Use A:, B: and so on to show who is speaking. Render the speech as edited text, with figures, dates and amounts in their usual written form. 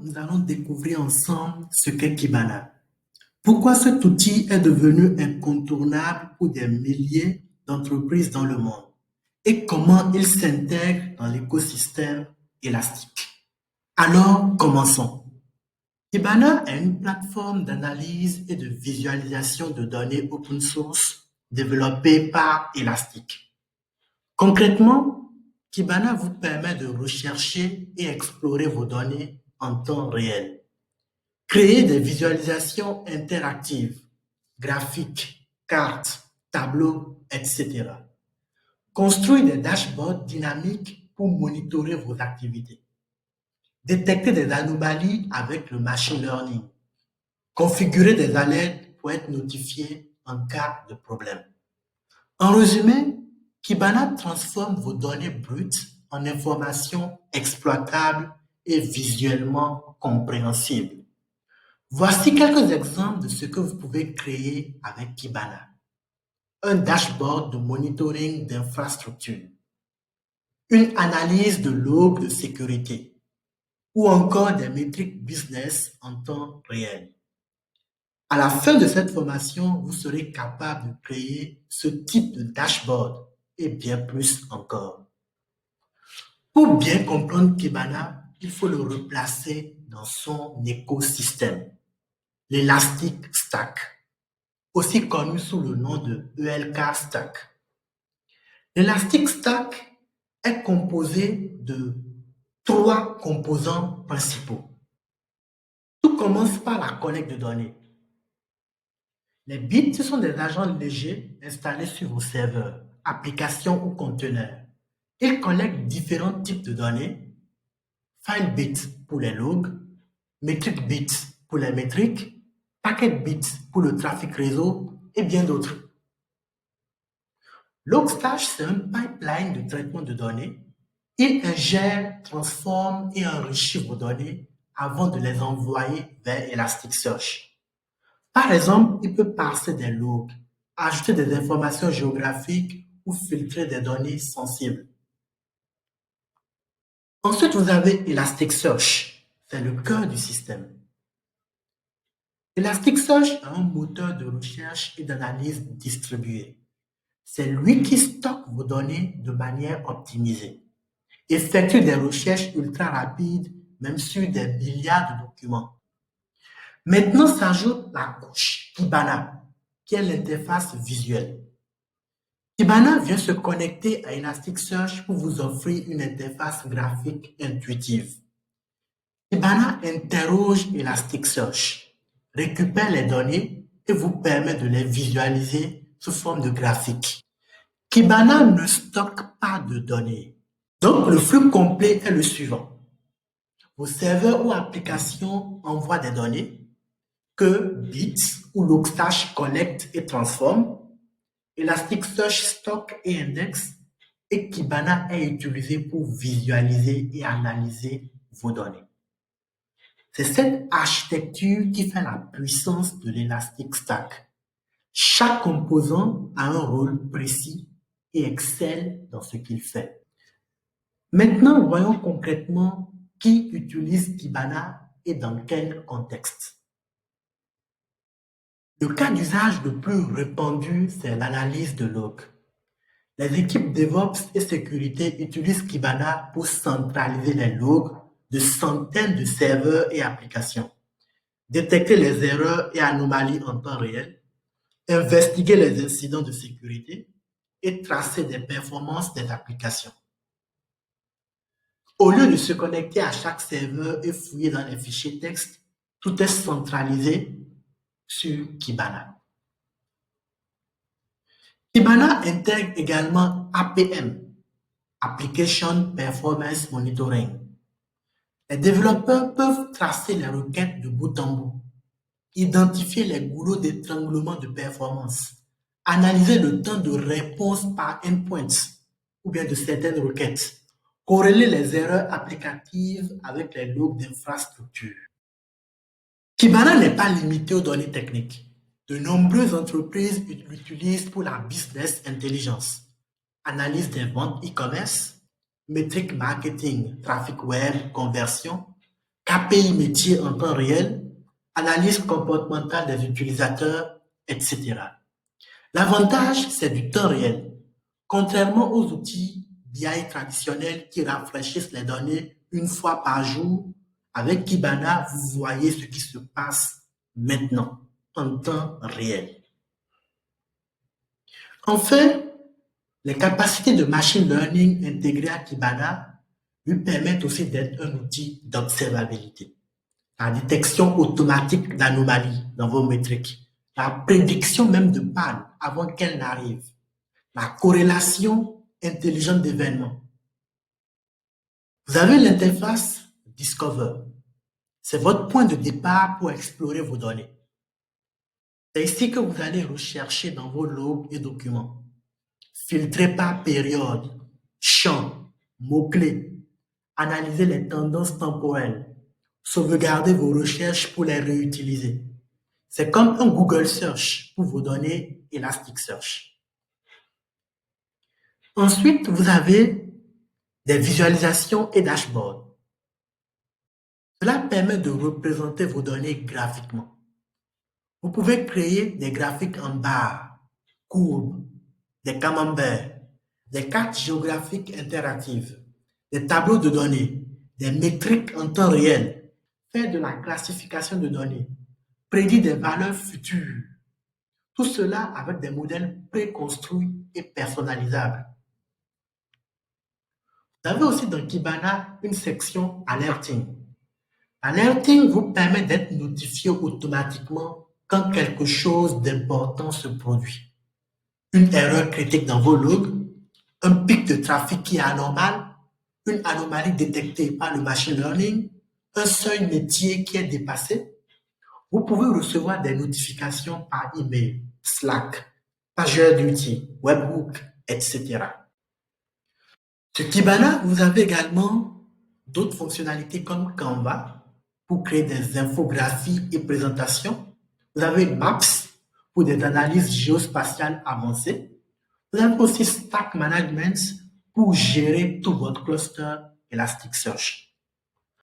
A: Nous allons découvrir ensemble ce qu'est Kibana. Pourquoi cet outil est devenu incontournable pour des milliers d'entreprises dans le monde et comment il s'intègre dans l'écosystème élastique. Alors, commençons. Kibana est une plateforme d'analyse et de visualisation de données open source développée par Elastic. Concrètement, Kibana vous permet de rechercher et explorer vos données en temps réel. Créer des visualisations interactives, graphiques, cartes, tableaux, etc. Construire des dashboards dynamiques pour monitorer vos activités. Détecter des anomalies avec le machine learning. Configurer des alertes pour être notifié en cas de problème. En résumé, Kibana transforme vos données brutes en informations exploitables et visuellement compréhensibles. Voici quelques exemples de ce que vous pouvez créer avec Kibana. Un dashboard de monitoring d'infrastructure, une analyse de log de sécurité ou encore des métriques business en temps réel. À la fin de cette formation, vous serez capable de créer ce type de dashboard et bien plus encore. Pour bien comprendre Kibana, il faut le replacer dans son écosystème, l'Elastic Stack, aussi connu sous le nom de ELK Stack. L'Elastic Stack est composé de 3 composants principaux. Tout commence par la collecte de données. Les bits, ce sont des agents légers installés sur vos serveurs, applications ou conteneurs. Ils collectent différents types de données, file bits pour les logs, metric bits pour les métriques, packet bits pour le trafic réseau et bien d'autres. Logstash, c'est un pipeline de traitement de données. Il ingère, transforme et enrichit vos données avant de les envoyer vers Elasticsearch. Par exemple, il peut parser des logs, ajouter des informations géographiques ou filtrer des données sensibles. Ensuite, vous avez Elasticsearch, c'est le cœur du système. Elasticsearch est un moteur de recherche et d'analyse distribué. C'est lui qui stocke vos données de manière optimisée, effectue des recherches ultra rapides, même sur des milliards de documents. Maintenant s'ajoute la couche Kibana, qui est l'interface visuelle. Kibana vient se connecter à Elasticsearch pour vous offrir une interface graphique intuitive. Kibana interroge Elasticsearch, récupère les données et vous permet de les visualiser sous forme de graphique. Kibana ne stocke pas de données. Donc, le flux complet est le suivant. Vos serveurs ou applications envoient des données que Bits ou Logstash collecte et transforme. Elasticsearch stocke et indexe et Kibana est utilisé pour visualiser et analyser vos données. C'est cette architecture qui fait la puissance de l'Elastic Stack. Chaque composant a un rôle précis et excelle dans ce qu'il fait. Maintenant, voyons concrètement qui utilise Kibana et dans quel contexte. Le cas d'usage le plus répandu, c'est l'analyse de log. Les équipes DevOps et sécurité utilisent Kibana pour centraliser les logs de centaines de serveurs et applications, détecter les erreurs et anomalies en temps réel, investiguer les incidents de sécurité et tracer des performances des applications. Au lieu de se connecter à chaque serveur et fouiller dans les fichiers texte, tout est centralisé sur Kibana. Kibana intègre également APM, Application Performance Monitoring. Les développeurs peuvent tracer les requêtes de bout en bout, identifier les goulots d'étranglement de performance, analyser le temps de réponse par endpoint ou bien de certaines requêtes, corréler les erreurs applicatives avec les logs d'infrastructure. Kibana n'est pas limité aux données techniques. De nombreuses entreprises l'utilisent pour la business intelligence, analyse des ventes e-commerce, métriques marketing, trafic web, conversion, KPI métier en temps réel, analyse comportementale des utilisateurs, etc. L'avantage, c'est du temps réel. Contrairement aux outils BI traditionnels qui rafraîchissent les données une fois par jour, avec Kibana, vous voyez ce qui se passe maintenant, en temps réel. Enfin, les capacités de machine learning intégrées à Kibana lui permettent aussi d'être un outil d'observabilité. La détection automatique d'anomalies dans vos métriques, la prédiction même de panne avant qu'elle n'arrive, la corrélation intelligente d'événements. Vous avez l'interface Discover. C'est votre point de départ pour explorer vos données. C'est ici que vous allez rechercher dans vos logs et documents. Filtrer par période, champ, mots-clés, analyser les tendances temporelles, sauvegarder vos recherches pour les réutiliser. C'est comme un Google Search pour vos données Elasticsearch. Ensuite, vous avez des visualisations et dashboards. Cela permet de représenter vos données graphiquement. Vous pouvez créer des graphiques en barres, courbes, des camemberts, des cartes géographiques interactives, des tableaux de données, des métriques en temps réel, faire de la classification de données, prédire des valeurs futures. Tout cela avec des modèles préconstruits et personnalisables. Vous avez aussi dans Kibana une section Alerting. Alerting vous permet d'être notifié automatiquement quand quelque chose d'important se produit. Une erreur critique dans vos logs, un pic de trafic qui est anormal, une anomalie détectée par le machine learning, un seuil métier qui est dépassé. Vous pouvez recevoir des notifications par email, Slack, PagerDuty, Webhook, etc. Sur Kibana, vous avez également d'autres fonctionnalités comme Canva pour créer des infographies et présentations. Vous avez Maps pour des analyses géospatiales avancées. Vous avez aussi Stack Management pour gérer tout votre cluster Elasticsearch.